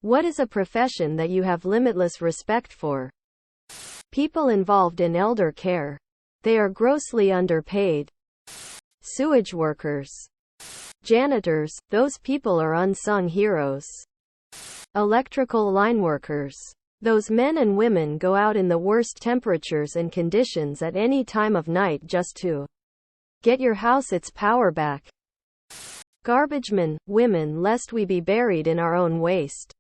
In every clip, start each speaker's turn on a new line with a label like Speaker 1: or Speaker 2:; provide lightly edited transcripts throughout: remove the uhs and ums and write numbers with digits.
Speaker 1: What is a profession that you have limitless respect for? People involved in elder care. They are grossly underpaid. Sewage workers. Janitors, those people are unsung heroes. Electrical line workers. Those men and women go out in the worst temperatures and conditions at any time of night just to get your house its power back. Garbagemen, women, lest we be buried in our own waste.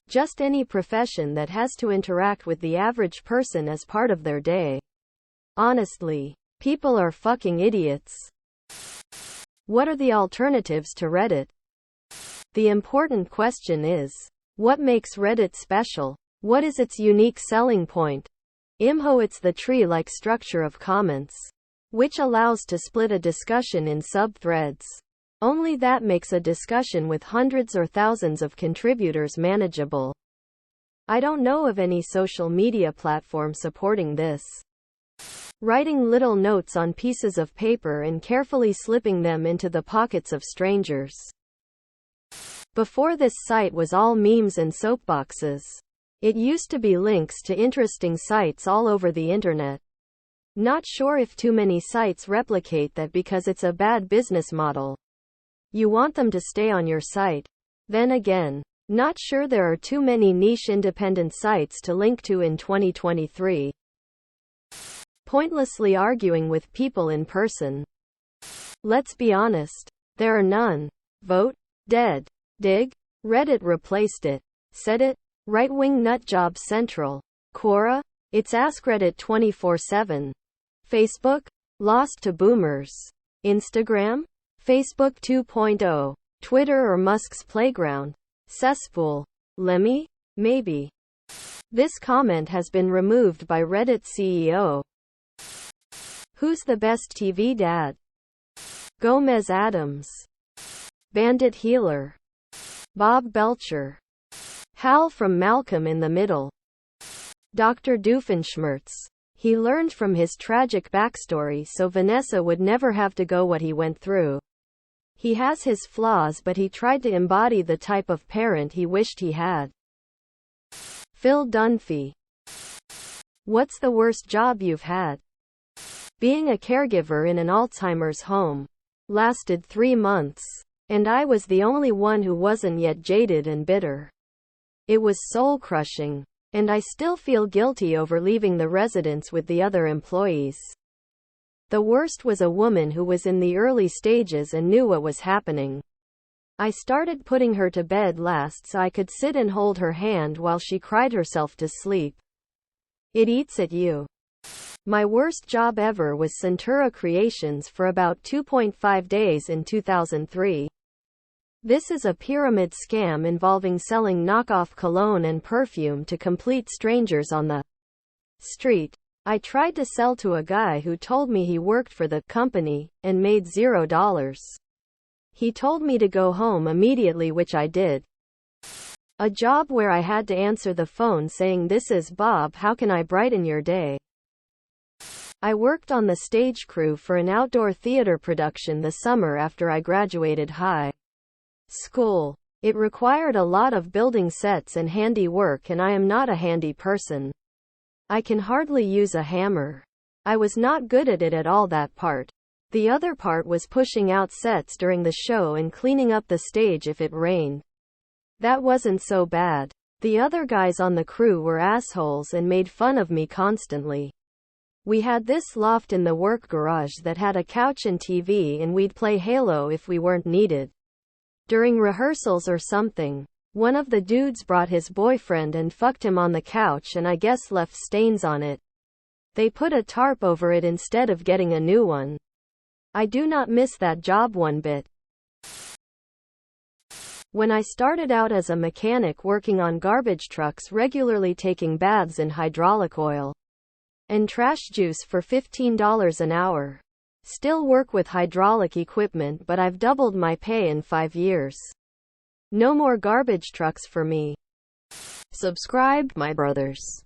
Speaker 1: Just any profession that has to interact with the average person as part of their day. Honestly, people are fucking idiots. What are the alternatives to Reddit? The important question is, what makes Reddit special? What is its unique selling point? It's the tree-like structure of comments, which allows to split a discussion in sub-threads. Only that makes a discussion with hundreds or thousands of contributors manageable. I don't know of any social media platform supporting this. Writing little notes on pieces of paper and carefully slipping them into the pockets of strangers. Before this site was all memes and soapboxes. It used to be links to interesting sites all over the internet. Not sure if too many sites replicate that because it's a bad business model. You want them to stay on your site. Then again, not sure there are too many niche independent sites to link to in 2023. Pointlessly arguing with people in person. Let's be honest, there are none. Vote. Dead. Dig. Reddit replaced it. Said it. Right-wing nutjob central. Quora. It's AskReddit 24/7. Facebook. Lost to boomers. Instagram. Facebook 2.0. Twitter or Musk's playground. Cesspool. Lemmy? Maybe. This comment has been removed by Reddit CEO. Who's the best TV dad? Gomez Adams. Bandit Healer. Bob Belcher. Hal from Malcolm in the Middle. Dr. Doofenshmirtz. He learned from his tragic backstory so Vanessa would never have to go what he went through. He has his flaws, but he tried to embody the type of parent he wished he had. Phil Dunphy. What's the worst job you've had? Being a caregiver in an Alzheimer's home. Lasted 3 months. And I was the only one who wasn't yet jaded and bitter. It was soul-crushing. And I still feel guilty over leaving the residence with the other employees. The worst was a woman who was in the early stages and knew what was happening. I started putting her to bed last so I could sit and hold her hand while she cried herself to sleep. It eats at you. My worst job ever was Centura Creations for about 2.5 days in 2003. This is a pyramid scam involving selling knockoff cologne and perfume to complete strangers on the street. I tried to sell to a guy who told me he worked for the company and made $0. He told me to go home immediately, which I did. A job where I had to answer the phone saying, "This is Bob, how can I brighten your day?" I worked on the stage crew for an outdoor theater production the summer after I graduated high school. It required a lot of building sets and handy work, and I am not a handy person. I can hardly use a hammer. I was not good at it at all, that part. The other part was pushing out sets during the show and cleaning up the stage if it rained. That wasn't so bad. The other guys on the crew were assholes and made fun of me constantly. We had this loft in the work garage that had a couch and TV, and we'd play Halo if we weren't needed. During rehearsals or something, one of the dudes brought his boyfriend and fucked him on the couch and I guess left stains on it. They put a tarp over it instead of getting a new one. I do not miss that job one bit. When I started out as a mechanic working on garbage trucks, regularly taking baths in hydraulic oil and trash juice for $15 an hour. Still work with hydraulic equipment, but I've doubled my pay in 5 years. No more garbage trucks for me. Subscribe, my brothers.